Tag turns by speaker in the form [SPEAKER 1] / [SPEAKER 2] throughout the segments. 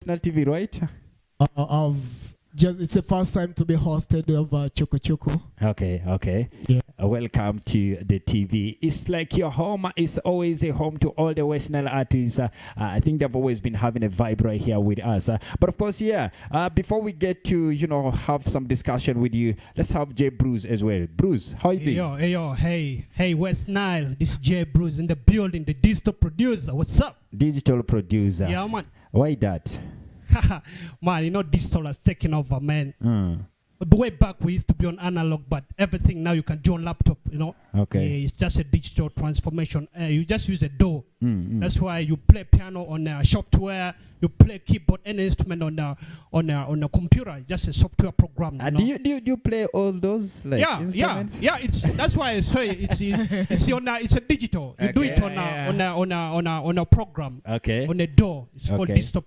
[SPEAKER 1] Nile TV, right?
[SPEAKER 2] It's the first time to be hosted of Choco Choco.
[SPEAKER 1] Okay.
[SPEAKER 2] Yeah.
[SPEAKER 1] Welcome to the TV. It's like your home is always a home to all the West Nile artists. I think they've always been having a vibe right here with us. But of course, before we get to, have some discussion with you, let's have J Bruz as well. Bruz, how you doing?
[SPEAKER 3] Hey, West Nile. This is J Bruz in the building, the digital producer. What's up?
[SPEAKER 1] Digital producer.
[SPEAKER 3] Yeah, man.
[SPEAKER 1] Why that?
[SPEAKER 3] Man, digital has taken over, man. But way back we used to be on analog, but everything now you can do on laptop,
[SPEAKER 1] Okay.
[SPEAKER 3] Yeah, it's just a digital transformation. You just use a DAW. That's why you play piano on software, you play keyboard, any instrument on a computer, just a software program.
[SPEAKER 1] Do you play all those instruments?
[SPEAKER 3] Yeah. That's why I say it's a digital. You do it on a program.
[SPEAKER 1] Okay.
[SPEAKER 3] On a DAW. It's called digital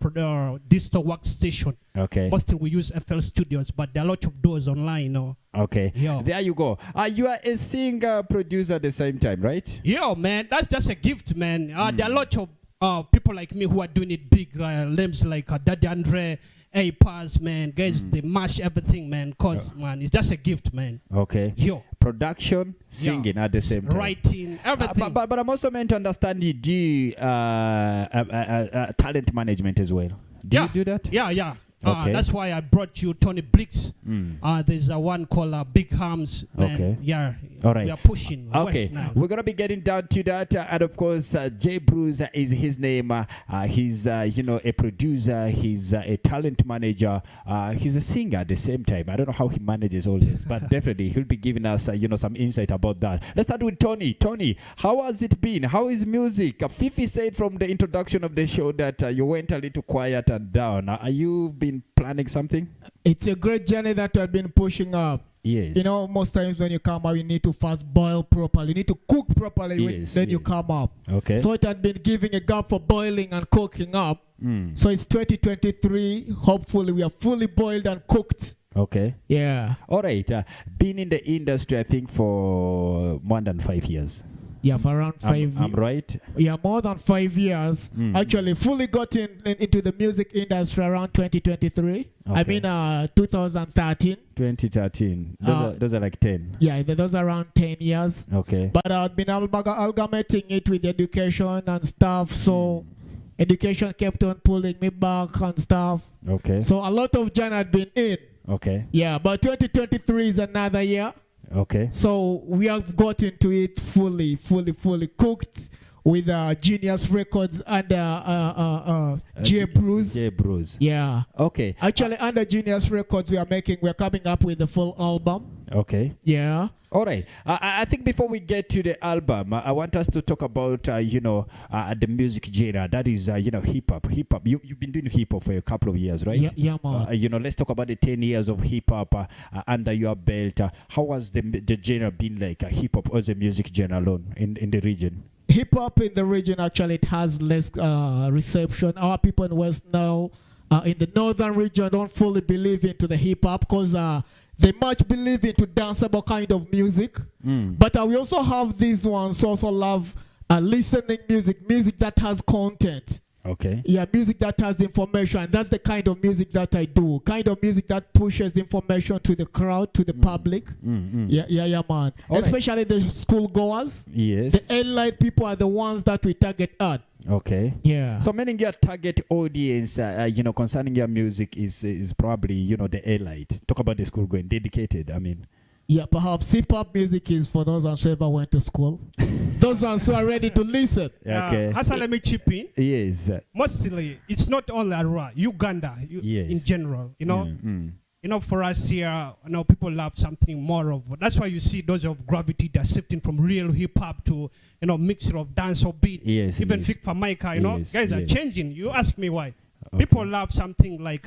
[SPEAKER 3] workstation.
[SPEAKER 1] Okay.
[SPEAKER 3] But still we use FL Studios, but there are a lot of DAWs online.
[SPEAKER 1] Okay.
[SPEAKER 3] Yeah.
[SPEAKER 1] There you go. You are a singer, producer at the same time, right?
[SPEAKER 3] Yeah, man. That's just a gift, man. There are a lot of people like me who are doing it big. Names like Daddy Andre, A-Pass, man. Guys, they mash everything, man. Cause, man, it's just a gift, man.
[SPEAKER 1] Okay.
[SPEAKER 3] Yo.
[SPEAKER 1] Production, singing at the same time.
[SPEAKER 3] Writing, everything.
[SPEAKER 1] But I'm also meant to understand you do talent management as well. Do you do that?
[SPEAKER 3] Yeah.
[SPEAKER 1] Okay.
[SPEAKER 3] That's why I brought you Tony Blicks. There's one called Big Arms.
[SPEAKER 1] Okay.
[SPEAKER 3] Yeah.
[SPEAKER 1] All right.
[SPEAKER 3] We are pushing.
[SPEAKER 1] Okay. We're going to be getting down to that. And of course, J Bruz is his name. He's, a producer. He's a talent manager. He's a singer at the same time. I don't know how he manages all this, but definitely he'll be giving us, some insight about that. Let's start with Tony. Tony, how has it been? How is music? Fifi said from the introduction of the show that you went a little quiet and down. Are you been planning something?
[SPEAKER 2] It's a great journey that I've been pushing up.
[SPEAKER 1] Yes.
[SPEAKER 2] Most times when you come up, you need to first boil properly. You need to cook properly. Then you come up.
[SPEAKER 1] Okay.
[SPEAKER 2] So it had been giving a gap for boiling and cooking up. So it's 2023. Hopefully we are fully boiled and cooked.
[SPEAKER 1] Okay.
[SPEAKER 2] Yeah.
[SPEAKER 1] All right. Been in the industry, I think, for more than 5 years.
[SPEAKER 2] Yeah, for around 5 years.
[SPEAKER 1] I'm right?
[SPEAKER 2] Yeah, more than 5 years. Actually, fully got into the music industry around 2023.
[SPEAKER 1] Okay.
[SPEAKER 2] I mean, 2013.
[SPEAKER 1] 2013. Those are like 10.
[SPEAKER 2] Yeah, those are around 10 years.
[SPEAKER 1] Okay.
[SPEAKER 2] But I've been amalgamating it with education and stuff. So education kept on pulling me back and stuff.
[SPEAKER 1] Okay.
[SPEAKER 2] So a lot of journey had been in.
[SPEAKER 1] Okay.
[SPEAKER 2] Yeah, but 2023 is another year.
[SPEAKER 1] Okay.
[SPEAKER 2] So we have got into it fully cooked with Genius Records under J Bruz.
[SPEAKER 1] J Bruz.
[SPEAKER 2] Yeah.
[SPEAKER 1] Okay.
[SPEAKER 2] Actually, under Genius Records, we're coming up with the full album.
[SPEAKER 1] Okay.
[SPEAKER 2] Yeah.
[SPEAKER 1] All right. I think before we get to the album, I want us to talk about, the music genre. That is, hip hop. Hip hop. You've been doing hip hop for a couple of years, right?
[SPEAKER 2] Yeah, man.
[SPEAKER 1] Let's talk about the 10 years of hip hop under your belt. How has the genre been like hip hop as a music genre alone in the region?
[SPEAKER 2] Hip hop in the region, actually, it has less reception. Our people in West Nile, in the northern region, don't fully believe into the hip hop because they much believe into danceable kind of music. But we also have these ones who also love listening music that has content.
[SPEAKER 1] Okay.
[SPEAKER 2] Yeah, music that has information. That's the kind of music that I do. Kind of music that pushes information to the crowd, to the public. Yeah, man.
[SPEAKER 1] All
[SPEAKER 2] especially the schoolgoers.
[SPEAKER 1] Yes.
[SPEAKER 2] The A-light people are the ones that we target at.
[SPEAKER 1] Okay.
[SPEAKER 2] Yeah.
[SPEAKER 1] So meaning your target audience, concerning your music is probably, the A-light. Talk about the school going dedicated, I mean.
[SPEAKER 2] Yeah, perhaps hip-hop music is for those ones who ever went to school. Those ones who are ready to listen.
[SPEAKER 1] Okay.
[SPEAKER 3] Hassan, let me chip in.
[SPEAKER 1] Yes.
[SPEAKER 3] Mostly, it's not only Uganda in general, for us here, people love something more of. That's why you see those of gravity they're shifting from real hip hop to mixture of dance or beat.
[SPEAKER 1] Yes.
[SPEAKER 3] Even Fik for Micah, guys are changing. You ask me why.
[SPEAKER 1] Okay.
[SPEAKER 3] People love something like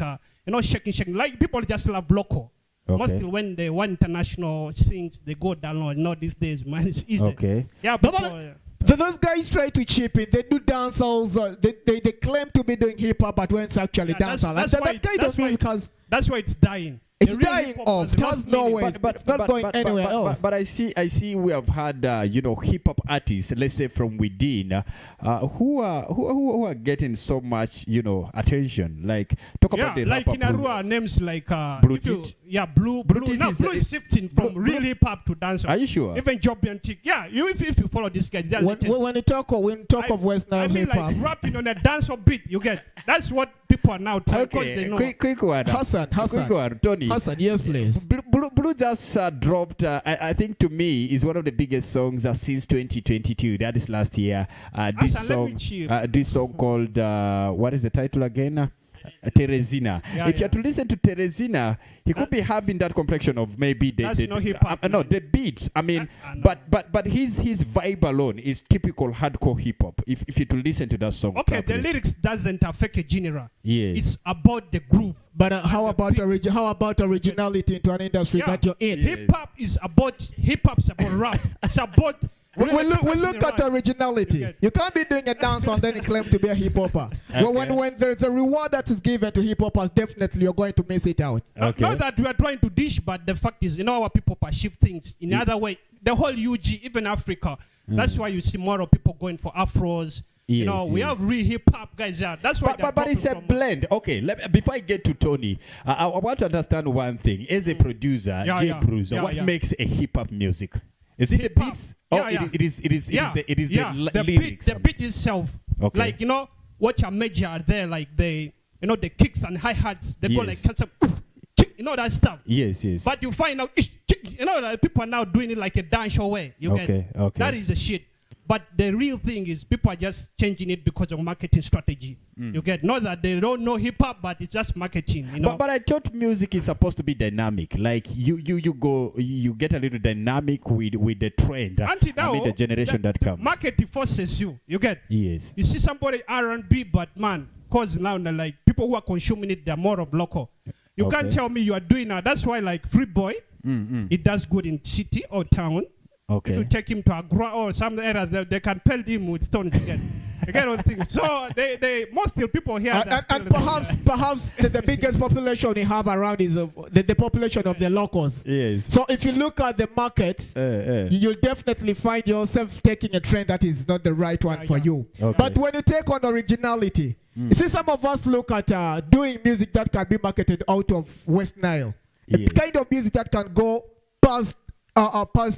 [SPEAKER 3] shaking. Like people just love local.
[SPEAKER 1] Okay.
[SPEAKER 3] Mostly when they want international things, they go down. These days, man, it's easy.
[SPEAKER 1] Okay.
[SPEAKER 3] Yeah,
[SPEAKER 2] those guys try to chip in. They do dancehall. They claim to be doing hip hop, but when it's actually dancehall. That kind of music has.
[SPEAKER 3] That's why it's dying.
[SPEAKER 2] It's dying off. It has no way. It's not going anywhere else.
[SPEAKER 1] But I see we have had hip hop artists, let's say from within, who are getting so much attention. Like talk about the
[SPEAKER 3] like
[SPEAKER 1] rapper
[SPEAKER 3] in Arua, names like
[SPEAKER 1] Blue.
[SPEAKER 3] Blue. Now Blue is shifting from real hip hop to dance.
[SPEAKER 1] Are you sure?
[SPEAKER 3] Even Joby and Tick. Yeah, if you follow this guy,
[SPEAKER 2] when you talk of West Nile hip hop,
[SPEAKER 3] like rapping on a dance or beat, you get that's what people are now trying.
[SPEAKER 1] Okay,
[SPEAKER 3] they know.
[SPEAKER 1] quick one.
[SPEAKER 2] Hassan,
[SPEAKER 1] quick one, Tony.
[SPEAKER 2] Hassan, yes, please.
[SPEAKER 1] Blue just dropped, I think to me, is one of the biggest songs since 2022. That is last year. This song called, what is the title again? Teresina. If you are to listen to Teresina, he could be having that complexion of maybe the beats. I mean, but his vibe alone is typical hardcore hip hop. If you to listen to that song,
[SPEAKER 3] okay, the lyrics doesn't affect a genre.
[SPEAKER 1] Yes,
[SPEAKER 3] it's about the groove.
[SPEAKER 2] But how about originality into an industry that you're in?
[SPEAKER 3] Hip hop's about rap. It's about
[SPEAKER 2] we look at originality. You can't be doing a dance and then claim to be a hip hopper. Okay. Well, when there's a reward that is given to hip hoppers, definitely you're going to miss it out.
[SPEAKER 1] Okay.
[SPEAKER 3] Not that we are trying to dish, but the fact is, our people perceive things in other way. The whole UG, even Africa. That's why you see more of people going for afros.
[SPEAKER 1] Yes,
[SPEAKER 3] we have real hip hop guys out. That's why.
[SPEAKER 1] But it's a blend. Okay, before I get to Tony, I want to understand one thing. As a producer, Bruz, what makes a hip hop music? Is it the beats? It is the lyrics.
[SPEAKER 3] The beat itself.
[SPEAKER 1] Okay.
[SPEAKER 3] Like what your major are there, like the kicks and hi hats. They go like that stuff.
[SPEAKER 1] Yes.
[SPEAKER 3] But you find out that people are now doing it like a dance show way. Okay. That is the shit. But the real thing is people are just changing it because of marketing strategy. You get, not that they don't know hip hop, but it's just marketing.
[SPEAKER 1] But I thought music is supposed to be dynamic. Like you get a little dynamic with the trend. The generation that comes.
[SPEAKER 3] Marketing forces you. You get.
[SPEAKER 1] Yes.
[SPEAKER 3] You see somebody R&B, but man, cause now like people who are consuming it, they're more of local. You can't tell me you are doing that. That's why like Free Boy, it does good in city or town.
[SPEAKER 1] Okay.
[SPEAKER 3] If you take him to Agra or some areas, they can pelt him with stones again. You get those things. So they most still people here.
[SPEAKER 2] And perhaps the biggest population we have around is the population of the locals.
[SPEAKER 1] Yes.
[SPEAKER 2] So if you look at the market, you'll definitely find yourself taking a trend that is not the right one for you.
[SPEAKER 1] Okay.
[SPEAKER 2] But when you take on originality, you see some of us look at doing music that can be marketed out of West Nile. Yes. The kind of music that can go past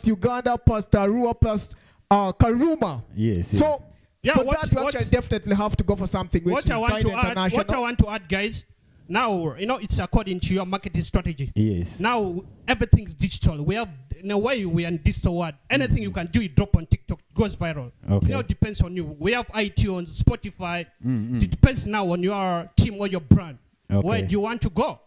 [SPEAKER 2] Uganda, past Arua, past Karuma.
[SPEAKER 1] Yes.
[SPEAKER 2] So for that, you actually definitely have to go for something which is international.
[SPEAKER 3] What I want to add, guys, now it's according to your marketing strategy.
[SPEAKER 1] Yes.
[SPEAKER 3] Now everything's digital. We have, in a way, we are in digital world. Anything you can do, it drop on TikTok, it goes viral.
[SPEAKER 1] Okay.
[SPEAKER 3] It depends on you. We have iTunes, Spotify. It depends now on your team or your brand.
[SPEAKER 1] Okay.
[SPEAKER 3] Where do you want to go?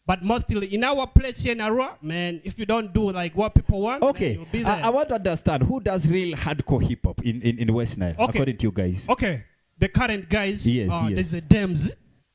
[SPEAKER 3] But mostly in our place here in Arua, man, if you don't do like what people want,
[SPEAKER 1] okay,
[SPEAKER 3] man, you'll be there.
[SPEAKER 1] I want to understand who does real hardcore hip hop in West Nile, according to you guys.
[SPEAKER 3] Okay, the current guys.
[SPEAKER 1] Yes.
[SPEAKER 3] There's a Dems.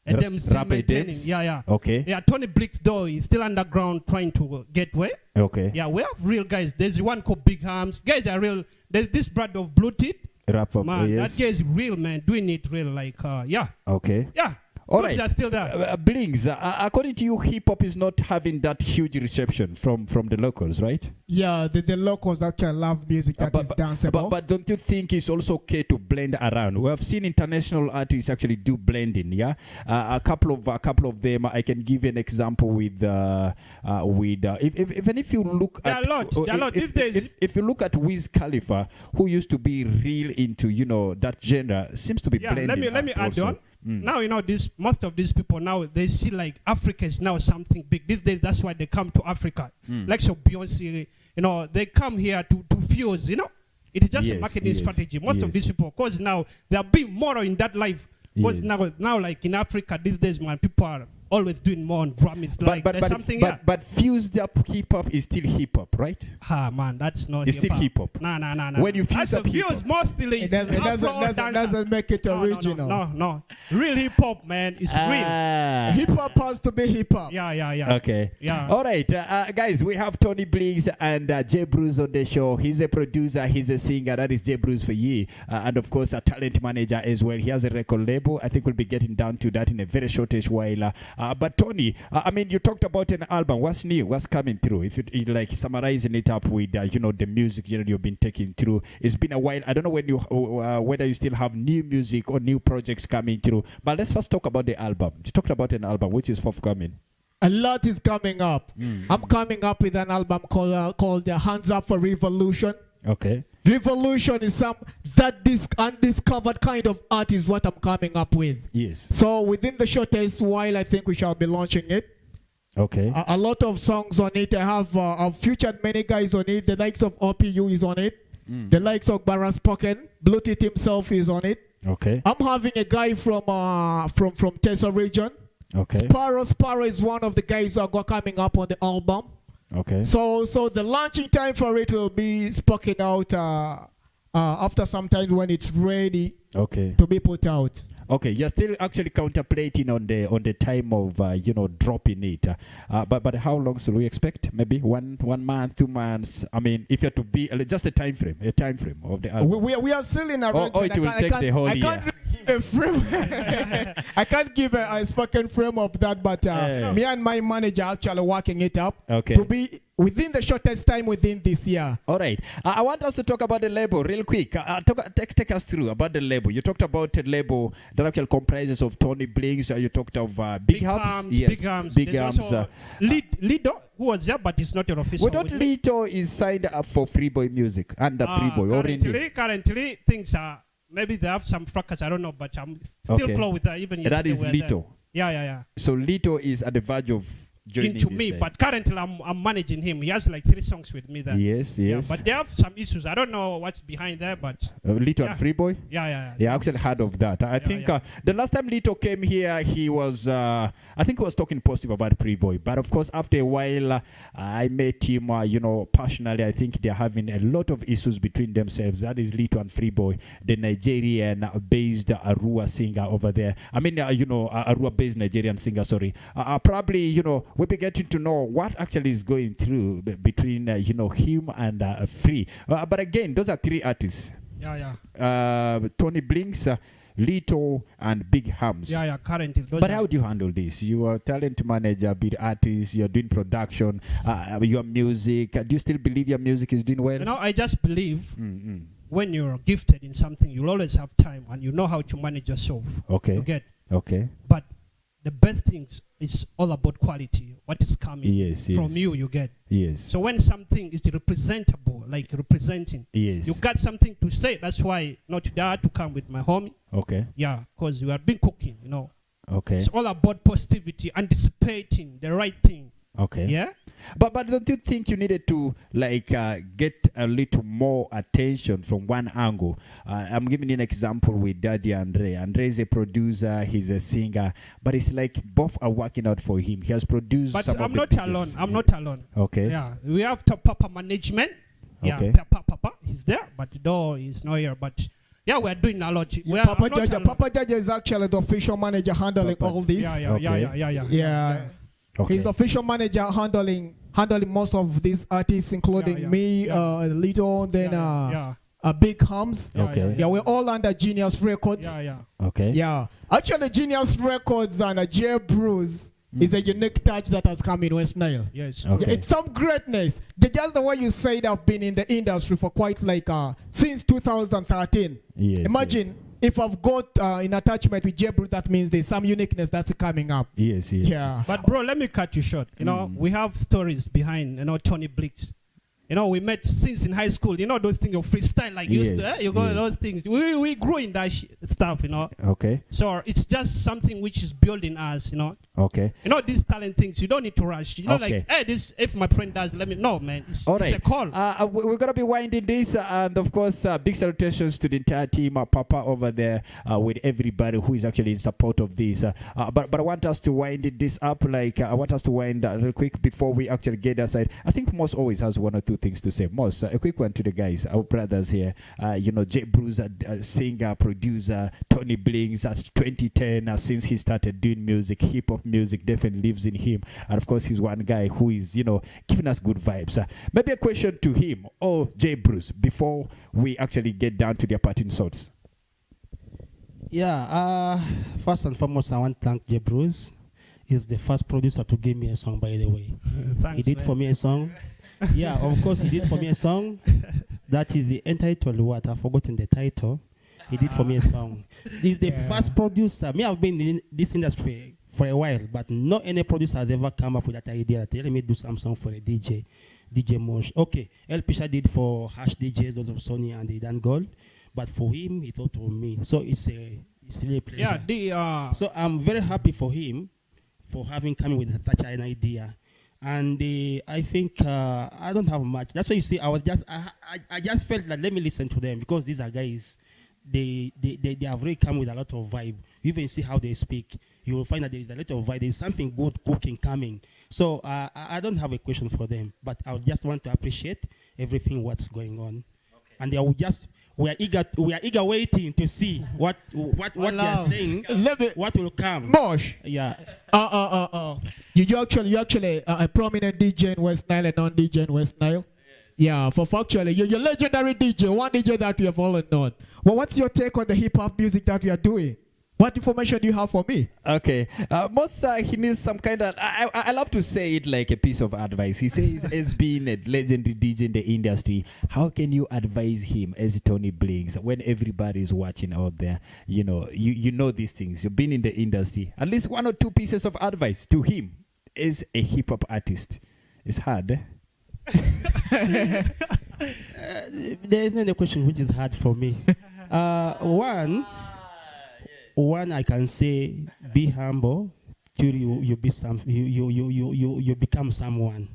[SPEAKER 1] Dems.
[SPEAKER 3] Yeah.
[SPEAKER 1] Okay.
[SPEAKER 3] Yeah, Tony Blicks though is still underground trying to get way.
[SPEAKER 1] Okay.
[SPEAKER 3] Yeah, we have real guys. There's one called Big Arms. Guys are real. There's this brother of Blue Teeth.
[SPEAKER 1] Rap up.
[SPEAKER 3] Man,
[SPEAKER 1] yes.
[SPEAKER 3] that guy is real, man. Doing it real, like yeah.
[SPEAKER 1] Okay.
[SPEAKER 3] Yeah.
[SPEAKER 1] All right.
[SPEAKER 3] Are still there.
[SPEAKER 1] Blinks, according to you, hip hop is not having that huge reception from the locals, right?
[SPEAKER 2] Yeah, the locals actually love music that is danceable.
[SPEAKER 1] But don't you think it's also okay to blend around? We have seen international artists actually do blending. Yeah, a couple of them. I can give you an example with even if you look at if you look at Wiz Khalifa, who used to be real into that genre, seems to be blending.
[SPEAKER 3] Let me add on. Now most of these people now they see like Africa is now something big these days. That's why they come to Africa. Like so Beyonce, they come here to fuse. It is just a marketing strategy. Most of these people, because now they are being more in that life. Because now like in Africa these days, man, people are always doing more on drums.
[SPEAKER 1] But fused up hip hop is still hip hop, right?
[SPEAKER 3] Man, that's not.
[SPEAKER 1] It's still hip hop.
[SPEAKER 3] No.
[SPEAKER 1] When you fuse up hip hop,
[SPEAKER 3] mostly
[SPEAKER 2] it doesn't make it original.
[SPEAKER 3] No. Real hip hop, man, is real.
[SPEAKER 2] Hip hop has to be hip hop.
[SPEAKER 3] Yeah.
[SPEAKER 1] Okay.
[SPEAKER 3] Yeah.
[SPEAKER 1] All right, guys, we have Tony Blicks and J Bruz on the show. He's a producer, he's a singer. That is J Bruz for you, and of course a talent manager as well. He has a record label. I think we'll be getting down to that in a very shortish while. But Tony, I mean, you talked about an album. What's new? What's coming through? If you like summarizing it up with the music genre you've been taking through. It's been a while. I don't know when whether you still have new music or new projects coming through. But let's first talk about the album. You talked about an album which is forthcoming.
[SPEAKER 2] A lot is coming up. I'm coming up with an album called Hands Up for Revolution.
[SPEAKER 1] Okay.
[SPEAKER 2] Revolution is this undiscovered kind of art is what I'm coming up with.
[SPEAKER 1] Yes.
[SPEAKER 2] So within the shortest while, I think we shall be launching it.
[SPEAKER 1] Okay.
[SPEAKER 2] A lot of songs on it. I have I've featured many guys on it. The likes of OPU is on it. The likes of Barras Spoken. Bluetooth himself is on it.
[SPEAKER 1] Okay.
[SPEAKER 2] I'm having a guy from Tessa region.
[SPEAKER 1] Okay.
[SPEAKER 2] Sparrow is one of the guys who are coming up on the album.
[SPEAKER 1] Okay.
[SPEAKER 2] So the launching time for it will be spoken out after some time when it's ready.
[SPEAKER 1] Okay.
[SPEAKER 2] To be put out.
[SPEAKER 1] Okay, you're still actually contemplating on the time of dropping it, but how long should we expect? Maybe one month, 2 months. I mean, if you have to be just a time frame of the album.
[SPEAKER 2] We are still in a
[SPEAKER 1] or it will take the whole year.
[SPEAKER 2] A frame. I can't give a spoken frame of that, but me and my manager actually working it up to be within the shortest time within this year.
[SPEAKER 1] All right. I want us to talk about the label real quick. Take us through about the label. You talked about a label that actually comprises of Tony Blicks. You talked of Big Hubs.
[SPEAKER 3] Yes, Big Hubs. Lido, who was there, but it's not your official.
[SPEAKER 1] We thought Lito is signed up for Freeboy Music, under Freeboy.
[SPEAKER 3] Currently, things are... Maybe they have some fracas, I don't know, but I'm still close with that. Even
[SPEAKER 1] that is Lito.
[SPEAKER 3] Yeah.
[SPEAKER 1] So Lito is at the verge of joining
[SPEAKER 3] into me, but currently I'm managing him. He has like 3 songs with me there.
[SPEAKER 1] Yes.
[SPEAKER 3] Yeah, but they have some issues. I don't know what's behind there, but
[SPEAKER 1] Lito and Freeboy.
[SPEAKER 3] Yeah.
[SPEAKER 1] I actually heard of that. I think the last time Lito came here, he was I think he was talking positive about Freeboy. But of course, after a while, I met him. Personally, I think they're having a lot of issues between themselves. That is Lito and Freeboy, the Nigerian-based Arua singer over there. I mean, Arua-based Nigerian singer. Sorry, probably we'll be getting to know what actually is going through between him and Free. But again, those are 3 artists. Tony Blicks, Lito, and Big Hams.
[SPEAKER 3] Currently.
[SPEAKER 1] But how do you handle this? You are a talent manager, big artist, you're doing production, your music. Do you still believe your music is doing well?
[SPEAKER 3] I just believe when you're gifted in something, you'll always have time and you know how to manage yourself.
[SPEAKER 1] Okay.
[SPEAKER 3] You get?
[SPEAKER 1] Okay.
[SPEAKER 3] But the best things is all about quality. What is coming from you get.
[SPEAKER 1] Yes.
[SPEAKER 3] So when something is representable, like representing, you got something to say. That's why not today I had to come with my homie.
[SPEAKER 1] Okay.
[SPEAKER 3] Yeah, because we have been cooking,
[SPEAKER 1] Okay.
[SPEAKER 3] It's all about positivity, anticipating the right thing.
[SPEAKER 1] Okay.
[SPEAKER 3] Yeah.
[SPEAKER 1] But don't you think you needed to get a little more attention from one angle? I'm giving you an example with Daddy Andre. Andre is a producer, he's a singer, but it's like both are working out for him. He has produced some
[SPEAKER 3] I'm
[SPEAKER 1] of
[SPEAKER 3] not
[SPEAKER 1] the
[SPEAKER 3] alone. I'm not alone.
[SPEAKER 1] Okay.
[SPEAKER 3] Yeah. We have Papa management. Yeah.
[SPEAKER 1] Okay.
[SPEAKER 3] Papa he's there, but the door is not here. But yeah, we're doing a lot.
[SPEAKER 2] Papa Jaja is actually the official manager handling all this.
[SPEAKER 3] Yeah.
[SPEAKER 2] Okay. He's the official manager handling most of these artists, including me, Lito, then Big Hams.
[SPEAKER 1] Okay.
[SPEAKER 2] Yeah, we're all under Genius Records.
[SPEAKER 1] Okay.
[SPEAKER 2] Yeah. Actually, Genius Records and J Bruz is a unique touch that has come in West Nile.
[SPEAKER 3] Yes.
[SPEAKER 2] Okay. Yeah, it's some greatness. Just the way you said I've been in the industry for quite since 2013.
[SPEAKER 1] Yes.
[SPEAKER 2] Imagine. If I've got in attachment with Jebru, that means there's some uniqueness that's coming up.
[SPEAKER 1] Yes.
[SPEAKER 2] Yeah.
[SPEAKER 3] But bro, let me cut you short. We have stories behind, Tony Blicks. We met since in high school. Those things of freestyle like used to. You got those things. We grew in that stuff,
[SPEAKER 1] Okay.
[SPEAKER 3] So it's just something which is building us,
[SPEAKER 1] Okay.
[SPEAKER 3] These talent things, you don't need to rush.
[SPEAKER 1] Okay.
[SPEAKER 3] This, if my friend does, let me know, man. It's
[SPEAKER 1] right.
[SPEAKER 3] It's a call.
[SPEAKER 1] We're going to be winding this. And of course, big salutations to the entire team, Papa over there, with everybody who is actually in support of this. But I want us to wind this up. I want us to wind real quick before we actually get aside. I think Moss always has 1 or 2 things to say. Moss, a quick one to the guys, our brothers here. J Bruz, singer, producer, Tony Blicks at 2010, since he started doing music, hip-hop music definitely lives in him. And of course, he's one guy who is, giving us good vibes. Maybe a question to him or J Bruz before we actually get down to their parting thoughts.
[SPEAKER 4] Yeah, first and foremost, I want to thank J Bruz. is the first producer to give me a song, by the way.
[SPEAKER 3] Thanks,
[SPEAKER 4] He did
[SPEAKER 3] man.
[SPEAKER 4] for me a song. Yeah, of course, he did for me a song. That is the entitled what? I've forgotten the title. He did for me a song. He's the first producer. Me, I've been in this industry for a while, but not any producer has ever come up with that idea. Let me do some song for a DJ Mosh. Okay, El Pisha did for Hash DJs, those of Sony and the Dan Gold, but for him, he thought of me. So it's really a pleasure.
[SPEAKER 3] Yeah,
[SPEAKER 4] so I'm very happy for him for having come with such an idea. And I think I don't have much. That's why you see, I just felt that let me listen to them, because these are guys, they have really come with a lot of vibe. You even see how they speak. You will find that there is a lot of vibe. There is something good cooking coming. So I don't have a question for them, but I just want to appreciate everything what's going on. Okay. And we are eager waiting to see what they are saying. What will come?
[SPEAKER 2] Mosh.
[SPEAKER 4] Yeah.
[SPEAKER 2] You actually a prominent DJ in West Nile and non-DJ in West Nile. Yes. Yeah, for factually, you're legendary DJ, one DJ that we have all known. Well, what's your take on the hip hop music that we are doing? What information do you have for me?
[SPEAKER 1] Okay. He needs some kind of, I love to say it like a piece of advice. He says, as being a legendary DJ in the industry, how can you advise him as Tony Blicks when everybody is watching out there? You know these things. You've been in the industry. At least one or two pieces of advice to him as a hip hop artist. It's hard.
[SPEAKER 4] There is no question which is hard for me. One, I can say, be humble till you become someone.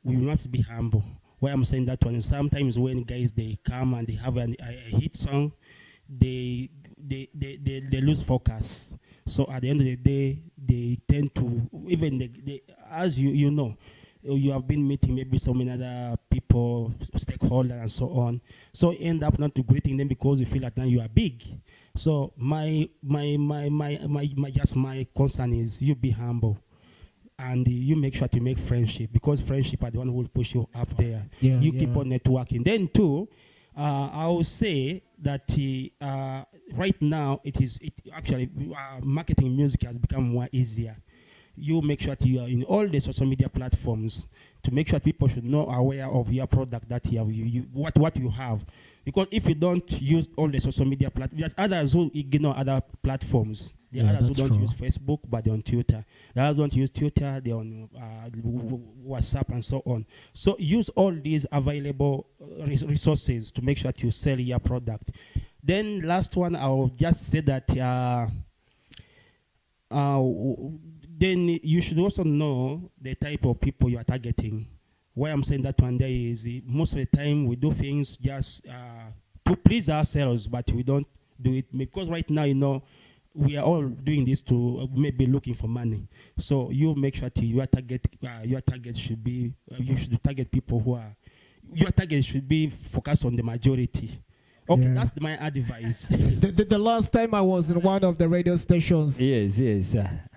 [SPEAKER 4] We must be humble. Why I'm saying that one is sometimes when guys they come and they have a hit song, they lose focus. So at the end of the day, they tend to as you know. You have been meeting maybe so many other people, stakeholders, and so on. So you end up not greeting them because you feel like now you are big. So my concern is you be humble, and you make sure to make friendship, because friendship are the one who will push you up there.
[SPEAKER 2] Yeah,
[SPEAKER 4] keep on networking. Then too, I will say that right now marketing music has become more easier. You make sure that you are in all the social media platforms to make sure people should know aware of your product that you have, what you have. Because if you don't use all the social media platforms, there's others who ignore other platforms. There are others who don't use Facebook, but they're on Twitter. The others don't use Twitter, they're on WhatsApp and so on. So use all these available resources to make sure that you sell your product. Then last one, I'll just say that then you should also know the type of people you are targeting. Why I'm saying that one there is most of the time we do things just to please ourselves, but we don't do it because right now, we are all doing this to maybe looking for money. So you make sure that your target should be, you should target people who are, your target should be focused on the majority. Okay, that's my advice.
[SPEAKER 2] The last time I was in one of the radio stations,
[SPEAKER 1] yes.
[SPEAKER 2] the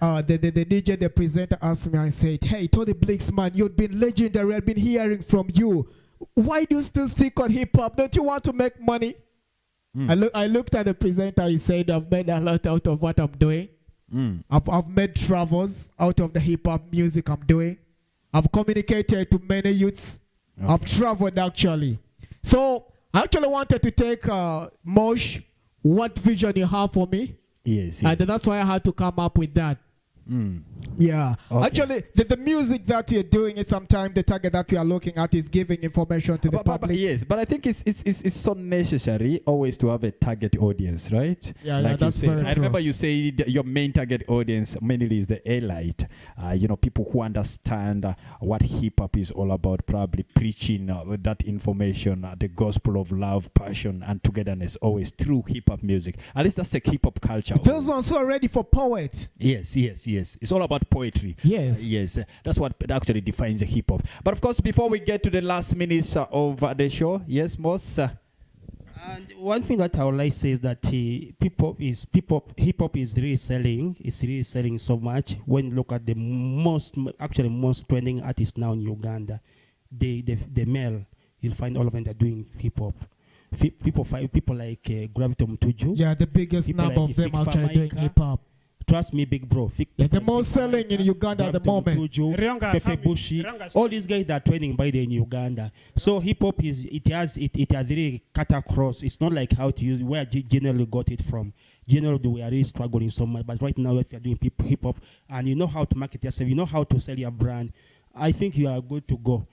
[SPEAKER 2] DJ, the presenter asked me, I said, hey, Tony Blicks, man, you've been legendary, I've been hearing from you. Why do you still stick on hip-hop? Don't you want to make money? I looked at the presenter, he said, I've made a lot out of what I'm doing. I've made travels out of the hip-hop music I'm doing. I've communicated to many youths. Okay. I've traveled, actually. So, I actually wanted to take Mosh, what vision you have for me.
[SPEAKER 1] Yes.
[SPEAKER 2] And that's why I had to come up with that. Yeah. Okay. Actually, the music that you're doing is sometimes the target that we are looking at is giving information to the public.
[SPEAKER 1] Yes, but I think it's so necessary always to have a target audience, right?
[SPEAKER 2] Yeah,
[SPEAKER 1] like
[SPEAKER 2] that's very true.
[SPEAKER 1] I remember you said your main target audience mainly is the elite. People who understand what hip hop is all about, probably preaching that information, the gospel of love, passion, and togetherness, always through hip hop music. At least that's the hip hop culture.
[SPEAKER 2] Those ones who are ready for poets.
[SPEAKER 1] Yes. It's all about poetry.
[SPEAKER 2] Yes.
[SPEAKER 1] Yes. That's what actually defines the hip hop. But of course, before we get to the last minutes of the show, yes, Moss.
[SPEAKER 4] And one thing that I would like to say is that hip hop is really selling. It's really selling so much. When you look at the most trending artists now in Uganda, the male, you'll find all of them that are doing hip hop. People like Nile22.
[SPEAKER 2] Yeah, the biggest number of them actually doing hip hop.
[SPEAKER 4] Trust me, big bro.
[SPEAKER 2] The most selling in Uganda at the moment.
[SPEAKER 4] Fefe Bushi, all these guys that are training by the in Uganda. So hip hop it has really cut across. It's not like how to use where generally got it from. Generally, we are really struggling so much. But right now, if you're doing hip hop and you know how to market yourself, you know how to sell your brand, I think you are good to go.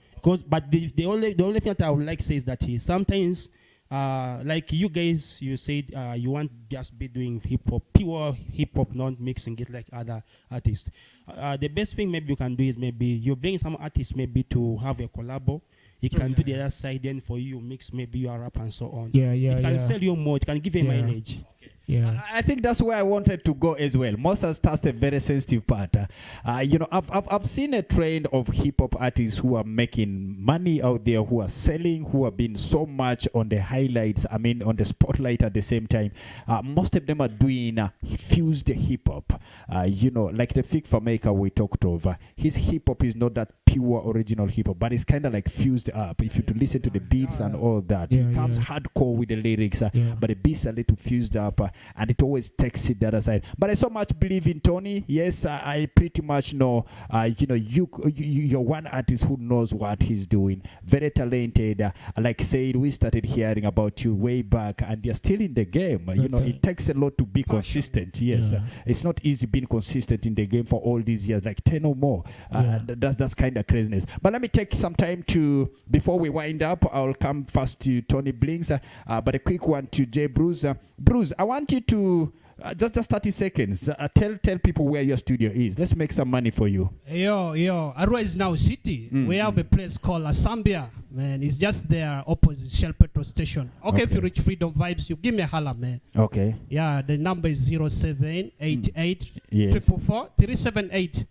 [SPEAKER 4] But the only thing that I would like to say is that sometimes, like you guys, you said you want just be doing hip hop, pure hip hop, not mixing it like other artists. The best thing maybe you can do is maybe you bring some artists maybe to have a collabo. You can do the other side, then for you mix maybe your rap and so on. It can sell you more. It can give you mileage.
[SPEAKER 1] Yeah, I think that's where I wanted to go as well. Moses touched a very sensitive part. I've seen a trend of hip hop artists who are making money out there, who are selling, who have been so much on the highlights. I mean, on the spotlight at the same time. Most of them are doing fused hip hop. Like the Fig for Maker we talked over. His hip hop is not that pure original hip hop, but it's kind of like fused up. If you to listen to the beats and all that, it comes hardcore with the lyrics, but the beats are a little fused up. And it always takes it the other side. But I so much believe in Tony. Yes, I pretty much know. You're one artist who knows what he's doing. Very talented. Like said, we started hearing about you way back, and you're still in the game. It takes a lot to be consistent. Yes, it's not easy being consistent in the game for all these years, like 10 or more. That's kind of craziness. But let me take some time to, before we wind up, I'll come first to Tony Blicks, but a quick one to J Bruz. Bruz, I want you to just 30 seconds. Tell people where your studio is. Let's make some money for you.
[SPEAKER 3] Yo, Arua is now city. We have a place called Asambia, man. It's just there opposite Shell Petrol Station. Okay, if you reach Freedom Vibes, you give me a holla, man.
[SPEAKER 1] Okay.
[SPEAKER 3] Yeah, the number is 0788 444 378.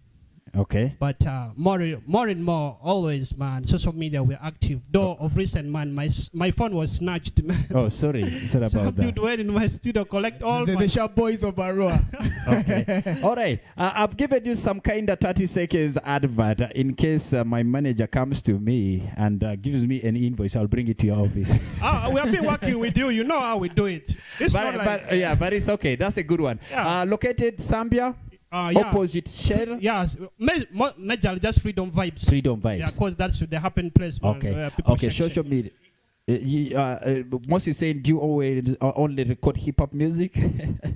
[SPEAKER 1] Okay.
[SPEAKER 3] But more and more, always, man, social media, we're active. Though of recent, man, my phone was snatched, man.
[SPEAKER 1] Oh, sorry about that.
[SPEAKER 3] Dude went in my studio, collect all
[SPEAKER 2] the sharp boys of Arua.
[SPEAKER 1] Okay. All right. I've given you some kind of 30 seconds advert in case my manager comes to me and gives me an invoice. I'll bring it to your office.
[SPEAKER 3] We have been working with you. You know how we do it.
[SPEAKER 1] But it's okay. That's a good one. Yeah. Located Zambia. Opposite Shell?
[SPEAKER 3] Yes. Major just Freedom Vibes.
[SPEAKER 1] Freedom Vibes.
[SPEAKER 3] Yeah, because that's the happen place. Man,
[SPEAKER 1] okay, social media. Most is saying, do you always only record hip hop music?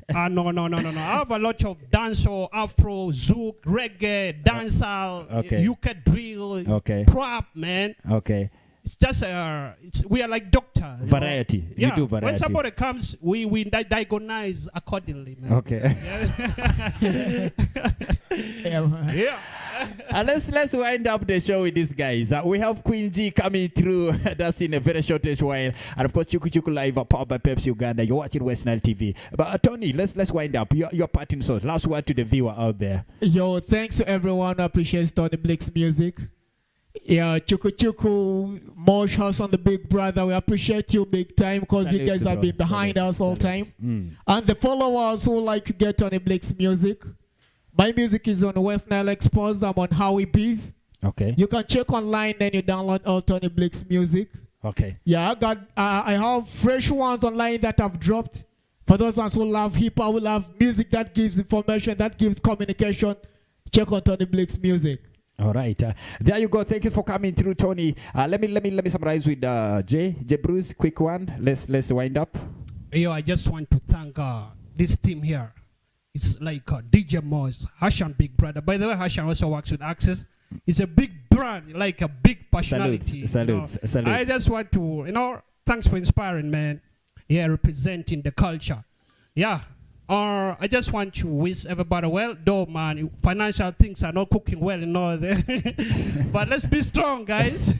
[SPEAKER 3] No. I have a lot of dancehall, afro, zouk, reggae, dancehall, UK drill, trap, man.
[SPEAKER 1] Okay.
[SPEAKER 3] It's just we are like doctor.
[SPEAKER 1] Variety. You do variety.
[SPEAKER 3] When somebody comes, we diagnose accordingly, man.
[SPEAKER 1] Okay.
[SPEAKER 3] Yeah.
[SPEAKER 1] Let's wind up the show with these guys. We have Queen G coming through. That's in a very shortish while. And of course, Chuku Chuku Live, powered by Pepsi Uganda. You're watching West Nile TV. But Tony, let's wind up. Your parting shot. Last word to the viewer out there.
[SPEAKER 2] Yo, thanks to everyone who appreciates Tony Blicks music. Yeah, Chuku Chuku, Mosh House on the Big Brother. We appreciate you big time because you guys have been behind us all time. And the followers who like to get Tony Blicks music. My music is on West Nile Exposed. I'm on Howie Bees.
[SPEAKER 1] Okay.
[SPEAKER 2] You can check online, then you download all Tony Blicks music.
[SPEAKER 1] Okay.
[SPEAKER 2] Yeah, I have fresh ones online that I've dropped. For those ones who love hip hop, who love music that gives information, that gives communication, check on Tony Blicks music.
[SPEAKER 1] All right. There you go. Thank you for coming through, Tony. Let me summarize with J Bruz. Quick one. Let's wind up.
[SPEAKER 3] Yo, I just want to thank this team here. It's like DJ Moz, Hashan Big Brother. By the way, Hashan also works with Access. It's a big brand, like a big personality.
[SPEAKER 1] Salutes.
[SPEAKER 3] I just want to, thanks for inspiring, man. Yeah, representing the culture. Yeah. I just want to wish everybody well. Though, man, financial things are not cooking well, but let's be strong, guys.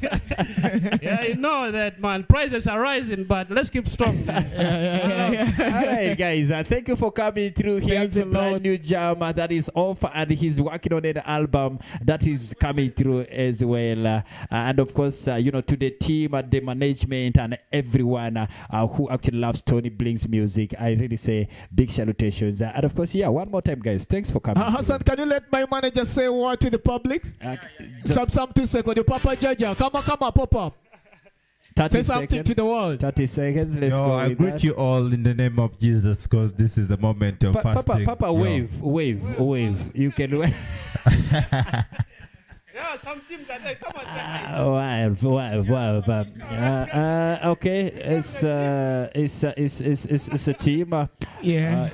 [SPEAKER 3] Yeah, you know that, man. Prices are rising, but let's keep strong.
[SPEAKER 1] All right, guys. Thank you for coming through. Here's a brand new jam that is off, and he's working on an album that is coming through as well. And of course, to the team, the management, and everyone who actually loves Tony Blicks music, I really say big salute. And of course, one more time, guys. Thanks for coming.
[SPEAKER 2] Hassan, can you let my manager say a word to the public? Some 2 seconds. Your Papa Jaja. Come on, pop up. Say something to the world.
[SPEAKER 1] 30 seconds. Let's
[SPEAKER 5] Yo,
[SPEAKER 1] go.
[SPEAKER 5] I greet you all in the name of Jesus, because this is a moment of fasting.
[SPEAKER 1] Papa, wave. You can wave.
[SPEAKER 3] Yeah, some teams that they come on.
[SPEAKER 1] Okay, it's a team.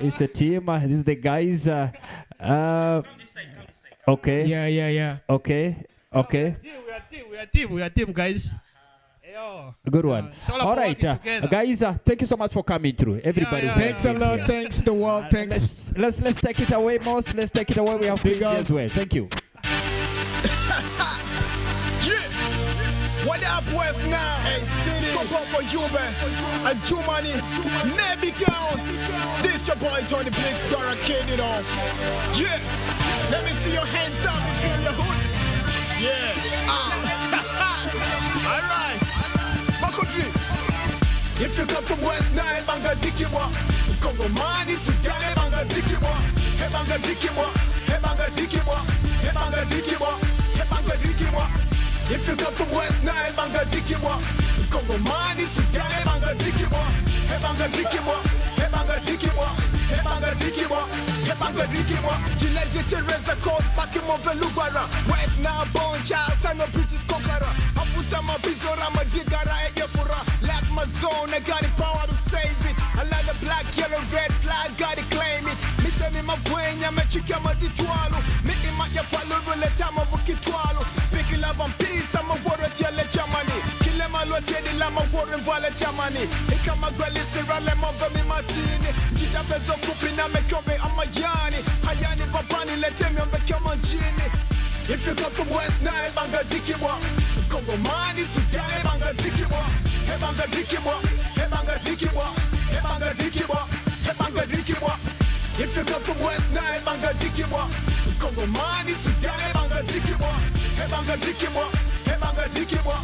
[SPEAKER 1] It's a team. This is the guys. Okay.
[SPEAKER 2] Yeah.
[SPEAKER 1] Okay.
[SPEAKER 3] We are team, guys. Yo.
[SPEAKER 1] Good one. All right, guys. Thank you so much for coming through. Everybody.
[SPEAKER 2] Thanks a lot. Thanks the world. Thanks.
[SPEAKER 1] Let's take it away, Moss. Let's take it away. We have big as well. Thank you.
[SPEAKER 6] What up, West now? Hey, city. Come on for you, man. And Jumani, Navy Town. This your boy Tony Blicks, Barricade it on. Yeah. Let me see your hands up if you're in the hood. Yeah. Alright. My country. If you come from West Nile, Banga Dikiwa. Congo man is to die, Banga Dikiwa. Hey, Banga Dikiwa. Hey, Banga Dikiwa. Hey, Banga Dikiwa. Hey, Banga Dikiwa. If you come from West Nile, Banga Dikiwa. Congo man is to die, Banga Dikiwa. Hey, Banga Dikiwa. Hey, Banga Dikiwa. Hey, Banga Dikiwa. Hey, Banga Dikiwa. Gillette Teresa Coast, back in Movelugara. West Nile, born child, son of British conqueror. Apusa Mabizora, Madigara, Yefura. Like my zone, I got the power to save it. I like the black, yellow, red flag, got to claim it. Missing in my brain, I'm a chicken, I'm a ditualo. Making my yafalo, roll a time of a kitwalo. Speaking love and peace, I'm a water tell it Germany. Kill them all, tell them I'm a water and volley Germany. He come a girl, it's a rally, I'm a martini. Gita Pezo Kupin, I'm a cobe, I'm a yanni. Hayani Babani, let him become a genie. If you come from West Nile, Banga Dikiwa. Congo man is to die, Banga Dikiwa. Hey, Banga Dikiwa. Hey, Banga Dikiwa. Hey, Banga Dikiwa. Hey, Banga Dikiwa. If you come from West Nile, Banga Dikiwa. Congo man is to die, Banga Dikiwa. Hey, Banga Dikiwa. Hey, Banga Dikiwa.